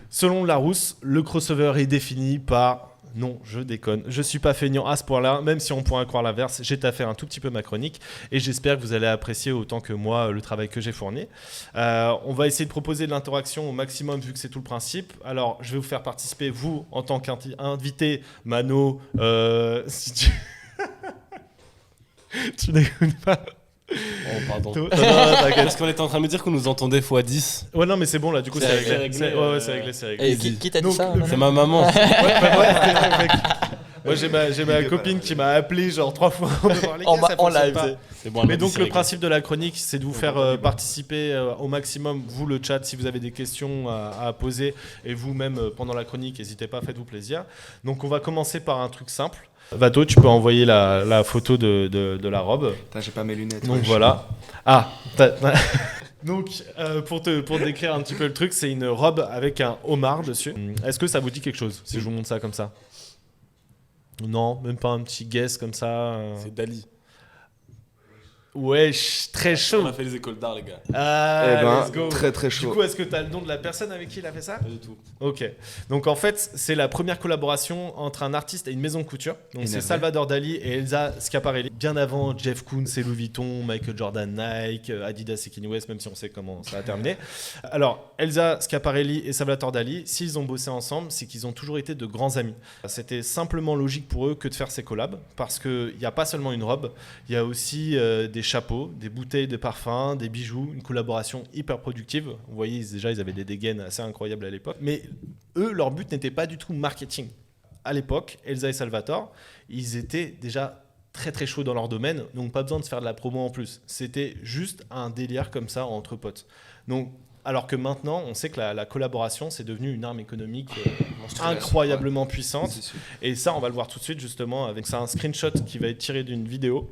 Selon Larousse, le crossover est défini par... Non, je déconne. Je suis pas feignant à ce point-là, même si on pourrait croire l'inverse. J'ai taffé un tout petit peu ma chronique et j'espère que vous allez apprécier autant que moi le travail que j'ai fourni. On va essayer de proposer de l'interaction au maximum vu que c'est tout le principe. Alors, je vais vous faire participer, vous, en tant qu'invité, Mano, si tu... tu n'écoutes pas. Oh, pardon. Non, t'inquiète. Parce qu'on était en train de me dire qu'on nous entendait x10. Ouais, non, mais c'est bon là, du coup, c'est réglé. réglé, C'est réglé. Et qui t'a dit Donc, ça le- C'est ma maman. Moi, j'ai ma copine qui m'a appelé genre 3 fois en me parler. En Ça fonctionne live. pas. C'est bon, elle m'a Mais dit donc c'est le réglé. principe de la chronique, c'est de vous faire participer au maximum, vous le chat, si vous avez des questions à poser, et vous-même pendant la chronique, n'hésitez pas, faites-vous plaisir. Donc on va commencer par un truc simple. Vato, tu peux envoyer la photo de la robe. Putain, j'ai pas mes lunettes. Donc wesh. voilà. Donc pour te décrire un petit peu le truc, c'est une robe avec un homard dessus. Est-ce que ça vous dit quelque chose si je vous montre ça comme ça? Non, même pas un petit guess comme ça. C'est Dali. Ouais, très On chaud. a fait les écoles d'art, les gars. Ah, Eh ben, let's go. très très Du chaud. coup, est-ce que tu as le nom de la personne avec qui il a fait ça? Pas du tout. Ok. Donc en fait, c'est la première collaboration entre un artiste et une maison de couture. Donc c'est Énervé. Salvador Dali et Elsa Schiaparelli. Bien avant Jeff Koons et Louis Vuitton, Michael Jordan, Nike, Adidas et Kanye West, même si on sait comment ça a terminé. Alors, Elsa Schiaparelli et Salvador Dali, s'ils ont bossé ensemble, c'est qu'ils ont toujours été de grands amis. C'était simplement logique pour eux que de faire ces collabs, parce qu'il n'y a pas seulement une robe, il y a aussi des chapeaux, des bouteilles de parfum, des bijoux, une collaboration hyper productive. Vous voyez, déjà, ils avaient des dégaines assez incroyables à l'époque. Mais eux, leur but n'était pas du tout marketing. À l'époque, Elsa et Salvatore, ils étaient déjà très très chauds dans leur domaine, donc pas besoin de se faire de la promo en plus. C'était juste un délire comme ça entre potes. Donc, alors que maintenant, on sait que la collaboration, c'est devenu une arme économique incroyablement puissante. C'est sûr. Et ça, on va le voir tout de suite justement avec ça, un screenshot qui va être tiré d'une vidéo.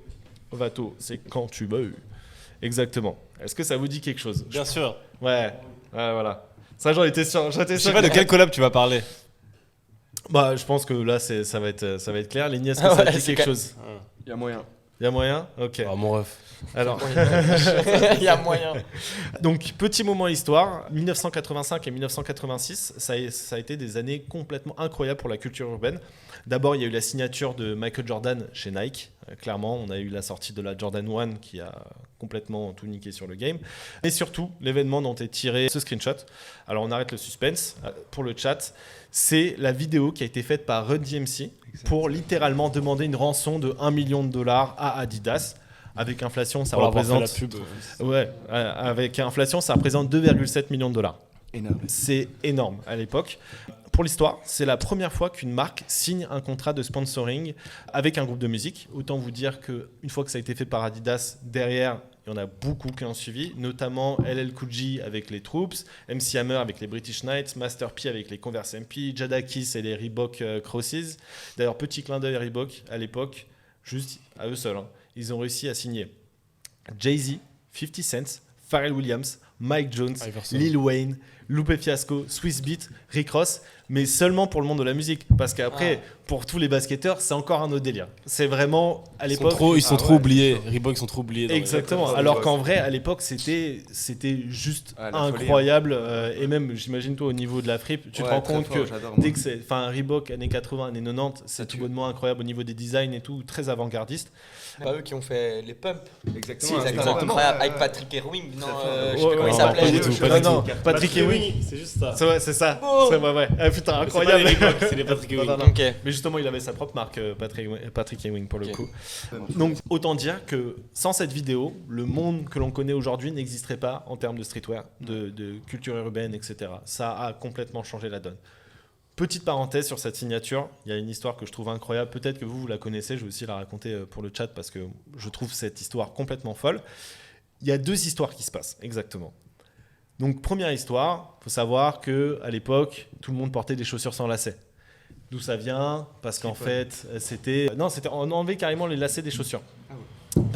Vato, c'est quand tu veux. Exactement. Est-ce que ça vous dit quelque chose? Bien sûr. Ouais, voilà. Ça, j'en étais sûr. Je sais pas de quel collab tu vas parler. Bah, je pense que là, ça va être clair. Lénie, est-ce que Ah ça ouais, dit c'est quelque clair. chose? Il y a moyen. Il y a moyen? Ok. Ah, mon ref. Alors, Il y a moyen. donc, petit moment histoire. 1985 et 1986, ça a été des années complètement incroyables pour la culture urbaine. D'abord, il y a eu la signature de Michael Jordan chez Nike. Clairement, on a eu la sortie de la Jordan 1 qui a complètement tout niqué sur le game. Et surtout, l'événement dont est tiré ce screenshot. Alors, on arrête le suspense pour le chat. C'est la vidéo qui a été faite par Run DMC pour littéralement demander une rançon de $1 million à Adidas. Avec inflation, ça Pour avoir fait représente... la pub. Ouais, avec inflation, ça représente 2,7 millions de dollars. Énorme. C'est énorme à l'époque. Pour l'histoire, c'est la première fois qu'une marque signe un contrat de sponsoring avec un groupe de musique. Autant vous dire qu'une fois que ça a été fait par Adidas, derrière, il y en a beaucoup qui ont suivi, notamment LL Cool J avec les Troops, MC Hammer avec les British Knights, Master P avec les Converse MP, Jadakiss et les Reebok Crosses. D'ailleurs, petit clin d'œil à Reebok, à l'époque, juste à eux seuls, hein, ils ont réussi à signer Jay-Z, 50 Cent, Pharrell Williams, Mike Jones, Iverson. Lil Wayne, Lupe Fiasco, Swiss Beat, Rick Ross, mais seulement pour le monde de la musique. Parce qu'après, pour tous les basketteurs, c'est encore un autre délire. C'est vraiment, à Ils l'époque... sont trop oubliés. Reebok, ils sont trop oubliés. dans les- Exactement. Alors qu'en vrai, à l'époque, c'était juste Ah, la folie, incroyable. Et même, j'imagine, toi, au niveau de la fripe, tu te Ouais, rends très compte fort, que j'adore, dès moi. que c'est... Enfin, Reebok, années 80, années 90, c'est Ça tout tue. bonnement incroyable au niveau des designs et tout, très avant-gardiste. Pas eux qui ont fait les pumps. Exactement. Incroyable. Avec Patrick Ewing. Non, je sais Ouais, plus comment il ouais, s'appelait. pas du tout, pas du Non, tout. Patrick Ewing. c'est juste ça. C'est ça. Oh. C'est ouais. Ah, putain, Mais c'est pas les incroyable. Reebok, c'est les Patrick Non, Ewing. non, non. Ok. Mais justement, il avait sa propre marque, Patrick Ewing, pour le Ok. coup. Donc, autant dire que sans cette vidéo, le monde que l'on connaît aujourd'hui n'existerait pas en termes de streetwear, de culture urbaine, etc. Ça a complètement changé la donne. Petite parenthèse sur cette signature, il y a une histoire que je trouve incroyable. Peut-être que vous la connaissez, je vais aussi la raconter pour le chat parce que je trouve cette histoire complètement folle. Il y a 2 histoires qui se passent, exactement. Donc, première histoire, il faut savoir qu'à l'époque, tout le monde portait des chaussures sans lacets. D'où ça vient? Parce qu'en fait, c'était... Non, on enlevait carrément les lacets des chaussures.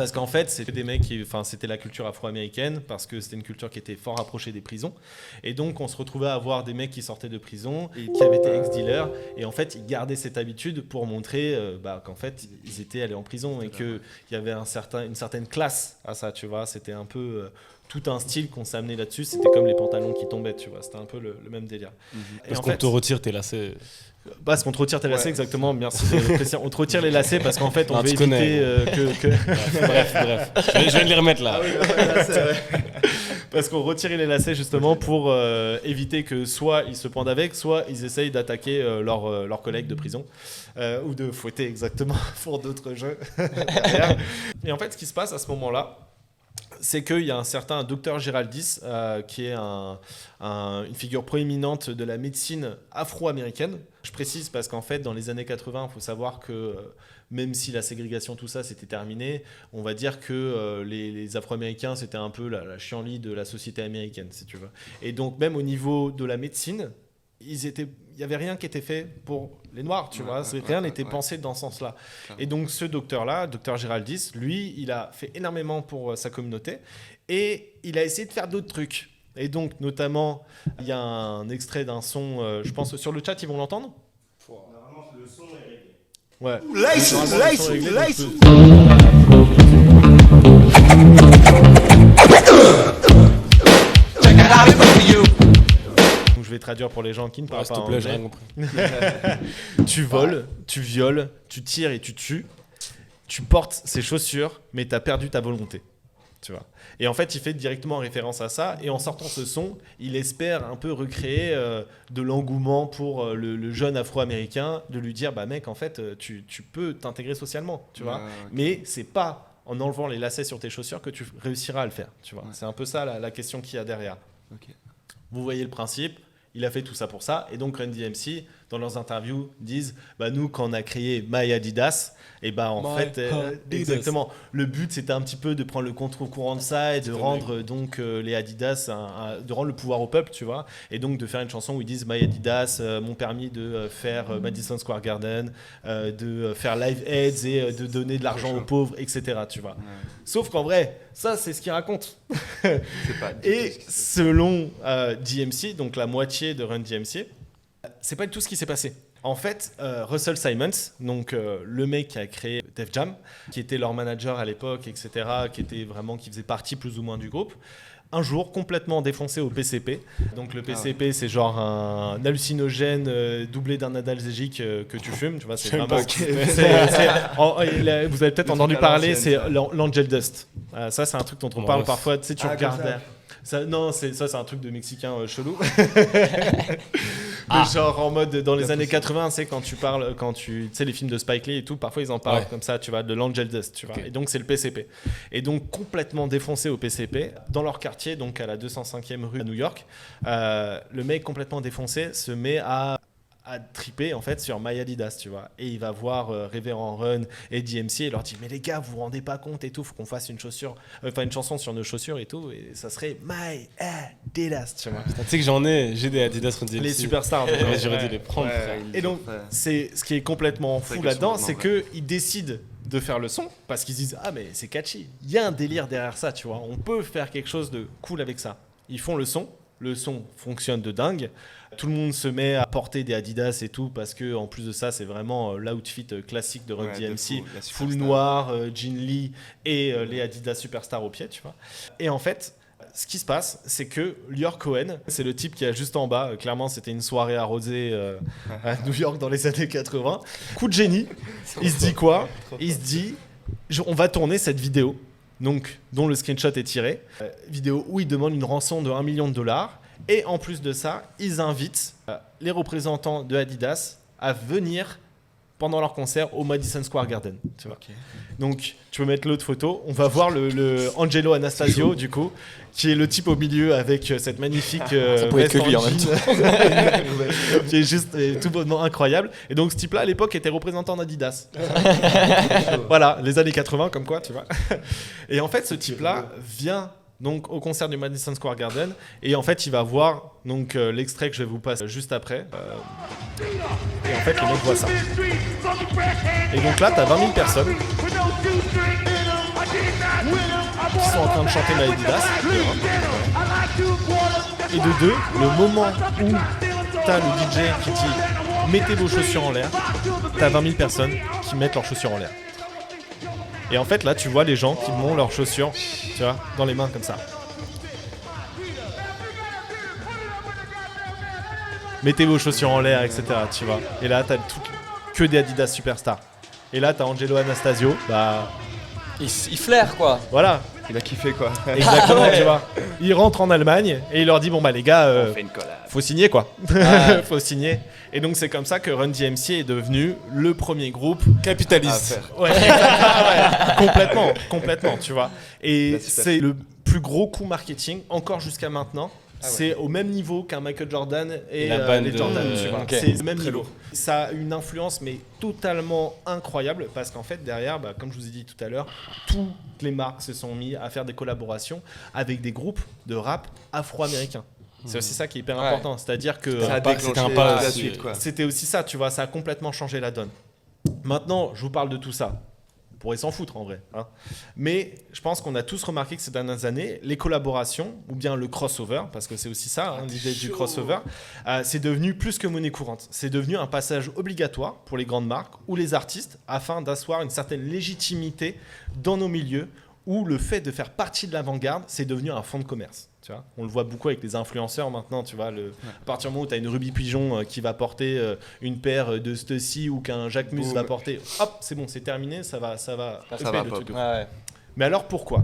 Parce qu'en fait, c'était des mecs c'était la culture afro-américaine, parce que c'était une culture qui était fort rapprochée des prisons. Et donc, on se retrouvait à avoir des mecs qui sortaient de prison et qui avaient été ex-dealers. Et en fait, ils gardaient cette habitude pour montrer qu'en fait, ils étaient allés en prison et qu'il y avait une certaine classe à ça, tu vois. C'était un peu tout un style qu'on s'est amené là-dessus. C'était comme les pantalons qui tombaient, tu vois. C'était un peu le même délire. Parce qu'on te retire tes lacets. Parce qu'on te retire tes lacets, exactement. Merci de préciser. On te retire les lacets parce qu'en fait, on veut éviter que... Bref. Je vais les remettre là. Parce qu'on retire les lacets justement pour éviter que soit ils se pendent avec, soit ils essayent d'attaquer leurs collègues de prison ou de fouetter exactement pour d'autres jeux. Et en fait, ce qui se passe à ce moment-là, c'est qu'il y a un certain Dr Géraldis qui est une figure proéminente de la médecine afro-américaine. Je précise parce qu'en fait, dans les années 80, il faut savoir que même si la ségrégation, tout ça, c'était terminé, on va dire que les Afro-Américains, c'était un peu la chienlit de la société américaine, si tu veux. Et donc, même au niveau de la médecine, il n'y avait rien qui était fait pour les Noirs, tu vois. Rien n'était pensé dans ce sens-là. Et donc, ce docteur-là, Dr Géraldis, lui, il a fait énormément pour sa communauté et il a essayé de faire d'autres trucs. Et donc, notamment, il y a un extrait d'un son, je pense sur le chat, ils vont l'entendre. Normalement, le son est réglé. Ouais. Donc, je vais traduire pour les gens qui ne parlent pas anglais. S'il te plaît, j'ai rien compris. Tu voles, tu violes, tu tires et tu tues. Tu portes ces chaussures, mais tu as perdu ta volonté. Tu vois. Et en fait, il fait directement référence à ça. Et en sortant ce son, il espère un peu recréer de l'engouement pour le jeune afro-américain, de lui dire, bah mec, en fait, tu peux t'intégrer socialement, tu vois. Mais c'est pas en enlevant les lacets sur tes chaussures que tu réussiras à le faire, tu vois. C'est un peu ça la question qu'il y a derrière. Vous voyez le principe. Il a fait tout ça pour ça. Et donc, Run DMC, dans leurs interviews, disent nous, quand on a créé My Adidas, et exactement, le but, c'était un petit peu de prendre le contre-courant de ça et de rendre donc les Adidas, de rendre le pouvoir au peuple, tu vois. Et donc, de faire une chanson où ils disent My Adidas m'ont permis de faire Madison Square Garden, de faire Live Aids et de donner de l'argent aux pauvres, etc. Tu vois. Sauf qu'en vrai, ça, c'est ce qu'ils racontent. Et selon DMC, donc la moitié de Run DMC, c'est pas du tout ce qui s'est passé. En fait, Russell Simons, donc le mec qui a créé Def Jam, qui était leur manager à l'époque, etc., qui faisait partie plus ou moins du groupe, un jour complètement défoncé au PCP. Donc le PCP, c'est genre un hallucinogène doublé d'un analgésique que tu fumes, tu vois, c'est vraiment... vous avez peut-être entendu parler, c'est l'Angel Dust. Ça, c'est un truc dont on parle parfois, tu sais, tu regardes... c'est un truc de Mexicain chelou. Mais genre en mode dans les années 80, c'est quand tu sais les films de Spike Lee et tout, parfois ils en parlent comme ça, tu vois, de l'Angel Dust, tu vois. Et donc c'est le PCP. Et donc complètement défoncé au PCP, dans leur quartier, donc à la 205e rue à New York, le mec complètement défoncé se met à triper en fait sur My Adidas, tu vois, et il va voir Révérend Run et DMC et leur dit mais les gars, vous vous rendez pas compte et tout, faut qu'on fasse une chanson sur nos chaussures et tout, et ça serait My Adidas, tu vois. Tu sais que j'ai des Adidas Run DMC. Les superstars, j'aurais dû les prendre. Et donc c'est ce qui est complètement fou là-dedans, c'est que ils décident de faire le son parce qu'ils disent mais c'est catchy, il y a un délire derrière ça, tu vois, on peut faire quelque chose de cool avec ça. Ils font le son fonctionne de dingue. Tout le monde se met à porter des Adidas et tout parce que en plus de ça, c'est vraiment l'outfit classique de Run DMC, full noir, jean Lee et les Adidas Superstar au pied, tu vois. Et en fait, ce qui se passe, c'est que Lyor Cohen, c'est le type qui est juste en bas. Clairement, c'était une soirée arrosée à New York dans les années 80. Coup de génie. Il se dit quoi ? Il se dit, on va tourner cette vidéo. Donc, dont le screenshot est tiré, vidéo où ils demandent une rançon de $1 million. Et en plus de ça, ils invitent les représentants de Adidas à venir pendant leur concert au Madison Square Garden. Tu vois. Donc, tu peux mettre l'autre photo. On va voir le Angelo Anastasio, du coup, qui est le type au milieu avec cette magnifique ça pouvait être que lui en même temps. qui est juste tout bonnement incroyable. Et donc, ce type-là, à l'époque, était représentant d'Adidas. Voilà, les années 80, comme quoi, tu vois. Et en fait, ce type-là vient donc au concert du Madison Square Garden, et en fait il va voir donc l'extrait que je vais vous passer juste après, et en fait le mec voit ça, et donc là t'as 20 000 personnes qui sont en train de chanter My Adidas. Et de deux, le moment où t'as le DJ qui dit mettez vos chaussures en l'air, t'as 20 000 personnes qui mettent leurs chaussures en l'air. Et en fait là tu vois les gens qui montent leurs chaussures, tu vois, dans les mains comme ça. Mettez vos chaussures en l'air, etc. Tu vois. Et là t'as que des Adidas Superstar. Et là t'as Angelo Anastasio, Il flaire quoi. voilà. Il a kiffé quoi. Exactement, tu vois. Il rentre en Allemagne et il leur dit bon bah les gars, On fait une collab. faut signer quoi. Faut signer. Et donc c'est comme ça que Run DMC est devenu le premier groupe Capitaliste. Ouais, complètement, tu vois. Et c'est le plus gros coup marketing encore jusqu'à maintenant. C'est au même niveau qu'un Michael Jordan et la bande les Jordan, de- tu vois. Ok. C'est le même Très niveau. lourd. Ça a une influence mais totalement incroyable parce qu'en fait derrière, comme je vous ai dit tout à l'heure, toutes les marques se sont mis à faire des collaborations avec des groupes de rap afro-américains. C'est aussi ça qui est hyper Ouais. important, c'est-à-dire que Ça a pas- déclenché c'était un pas la aussi- suite quoi. c'était aussi ça, tu vois, ça a complètement changé la donne. Maintenant, je vous parle de tout ça. On pourrait s'en foutre en vrai. Hein. Mais je pense qu'on a tous remarqué que ces dernières années, les collaborations, ou bien le crossover, parce que c'est aussi ça, l'idée du crossover, c'est devenu plus que monnaie courante. C'est devenu un passage obligatoire pour les grandes marques ou les artistes afin d'asseoir une certaine légitimité dans nos milieux où le fait de faire partie de l'avant-garde, c'est devenu un fonds de commerce. Tu vois, on le voit beaucoup avec les influenceurs maintenant. Tu vois, à partir du moment où tu as une Ruby Pigeon qui va porter une paire de Stussy ou qu'un Jacques Mus Boum. va porter, hop, c'est bon, c'est terminé, ça va upper va le pop. truc de fou. Ouais. Mais alors pourquoi?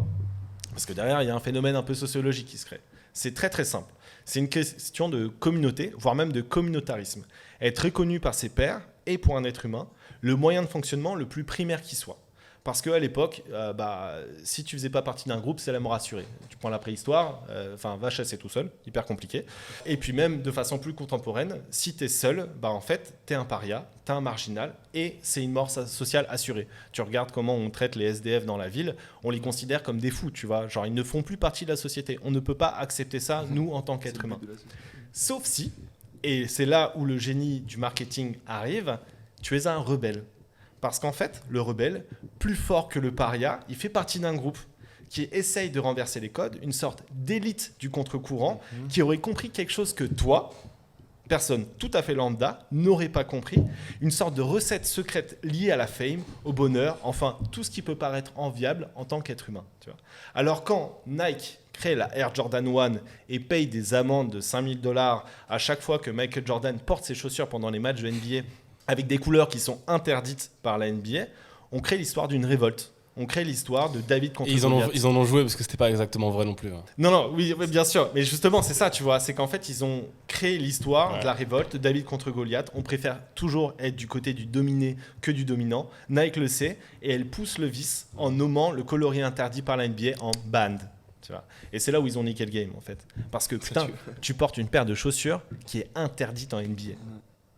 Parce que derrière, il y a un phénomène un peu sociologique qui se crée. C'est très très simple. C'est une question de communauté, voire même de communautarisme. Être reconnu par ses pairs est pour un être humain le moyen de fonctionnement le plus primaire qui soit. Parce qu'à l'époque, si tu faisais pas partie d'un groupe, c'est la mort assurée. Tu prends la préhistoire, va chasser tout seul, hyper compliqué. Et puis même de façon plus contemporaine, si tu es seul, en fait, tu es un paria, tu es un marginal, et c'est une mort sociale assurée. Tu regardes comment on traite les SDF dans la ville, on les considère comme des fous, tu vois. Genre, ils ne font plus partie de la société. On ne peut pas accepter ça, nous, en tant qu'être humain. Sauf si, et c'est là où le génie du marketing arrive, tu es un rebelle. Parce qu'en fait, le rebelle, plus fort que le paria, il fait partie d'un groupe qui essaye de renverser les codes, une sorte d'élite du contre-courant qui aurait compris quelque chose que toi, personne tout à fait lambda, n'aurait pas compris, une sorte de recette secrète liée à la fame, au bonheur, enfin tout ce qui peut paraître enviable en tant qu'être humain. Tu vois. Alors quand Nike crée la Air Jordan 1 et paye des amendes de $5 000 à chaque fois que Michael Jordan porte ses chaussures pendant les matchs de NBA, avec des couleurs qui sont interdites par la NBA, on crée l'histoire d'une révolte. On crée l'histoire de David contre Et ils Goliath. en ont joué parce que c'était pas exactement vrai non plus. Hein. Non, oui, bien sûr. Mais justement, c'est ça, tu vois. C'est qu'en fait, ils ont créé l'histoire de la révolte, David contre Goliath. On préfère toujours être du côté du dominé que du dominant. Nike le sait et elle pousse le vice en nommant le coloris interdit par la NBA en banned. Tu vois. Et c'est là où ils ont niqué le game, en fait. Parce que, putain, tu portes une paire de chaussures qui est interdite en NBA.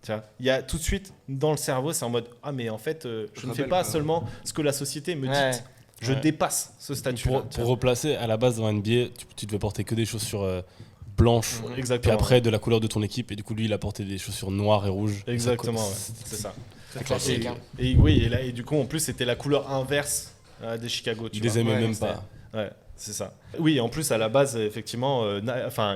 Tu vois, il y a tout de suite dans le cerveau, c'est en mode ah mais en fait je ne fais pas seulement ce que la société me dit, je dépasse ce statut. Pour replacer, à la base dans NBA, tu devais porter que des chaussures blanches, Exactement. puis après de la couleur de ton équipe, et du coup lui il a porté des chaussures noires et rouges. Exactement, ouais. C'est ça. C'est classique. Hein. Et oui, et du coup en plus c'était la couleur inverse des Chicago. Tu Il vois. les aimait même c'était- pas. Ouais, c'est ça. Oui, en plus à la base effectivement,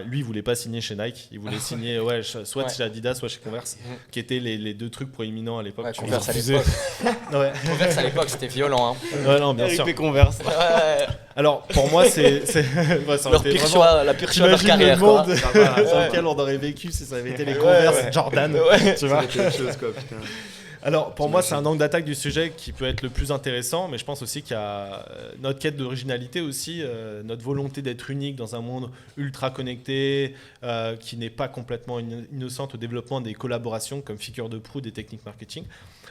lui il voulait pas signer chez Nike, il voulait signer soit chez Adidas, soit chez Converse, qui étaient les deux trucs proéminents à l'époque. Ouais, tu Converse à refusé. l'époque. vois. Ouais. Converse à l'époque, c'était violent. Hein. Ouais, non, bien sûr. les Converse. Ouais. Alors pour moi c'est ouais, ça aurait Leur été pire vraiment- choix, la pire choix de leur T'imagines carrière. le monde Quoi. sur lequel on aurait vécu si ça avait été les Converse Jordan, tu vois. C'est quelque chose quoi, putain. Alors pour moi c'est un angle d'attaque du sujet qui peut être le plus intéressant, mais je pense aussi qu'il y a notre quête d'originalité aussi, notre volonté d'être unique dans un monde ultra connecté, qui n'est pas complètement innocente au développement des collaborations comme figure de proue des techniques marketing.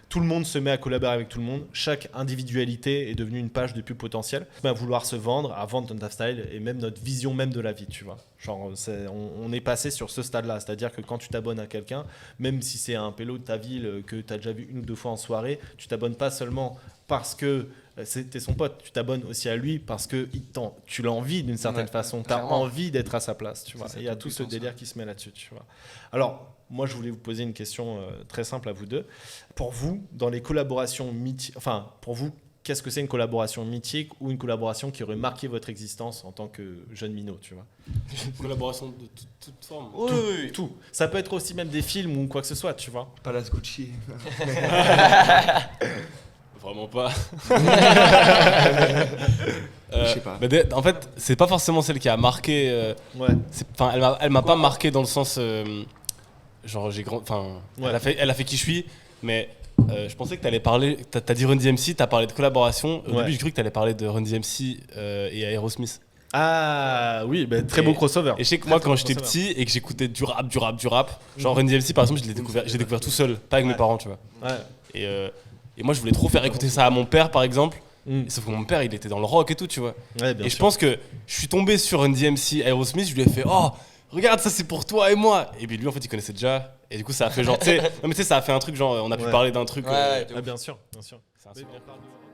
Tout le monde se met à collaborer avec tout le monde. Chaque individualité est devenue une page de pub potentielle. À vouloir se vendre, à vendre notre lifestyle et même notre vision même de la vie, tu vois. Genre, on est passé sur ce stade-là. C'est-à-dire que quand tu t'abonnes à quelqu'un, même si c'est un pélo de ta ville que tu as déjà vu une ou deux fois en soirée, tu t'abonnes pas seulement parce que c'était son pote. Tu t'abonnes aussi à lui parce que tu l'as envie d'une certaine façon. Tu as clairement. envie d'être à sa place, tu vois. Et il y a tout ce délire qui se met là-dessus, tu vois. Alors, moi, je voulais vous poser une question très simple à vous deux. Pour vous, dans les collaborations pour vous, qu'est-ce que c'est une collaboration mythique ou une collaboration qui aurait marqué votre existence en tant que jeune minot, tu vois. Collaboration de toute forme. Tout. Ça peut être aussi même des films ou quoi que ce soit, tu vois. Palace Gucci. Vraiment pas. Je sais pas. Mais en fait, c'est pas forcément celle qui a marqué. Ouais. Enfin, elle m'a pas marqué dans le sens. Genre, Ouais. elle a fait qui je suis, mais je pensais que t'allais parler. T'as dit Run DMC, t'as parlé de collaboration. Au Ouais. début, j'ai cru que t'allais parler de Run DMC et Aerosmith. Ah oui, bah, très Et- beau crossover. Et je sais que moi, Très quand beau j'étais crossover. petit et que j'écoutais du rap, genre Run DMC par exemple, j'ai découvert tout seul, pas avec mes Ouais. parents, tu vois. Ouais. Et moi, je voulais trop faire écouter ça à mon père, par exemple. Mm. Sauf que mon père, il était dans le rock et tout, tu vois. Ouais, bien Et je sûr. pense que je suis tombé sur Run DMC, Aerosmith, je lui ai fait oh, regarde, ça c'est pour toi et moi. Et puis lui, en fait, il connaissait déjà. Et du coup, ça a fait genre, tu sais, non mais tu sais, ça a fait un truc genre, on a pu Ouais. parler d'un truc. Ouais, de Ah, bien sûr, bien sûr. C'est un Mais souvenir. bon, parle-nous.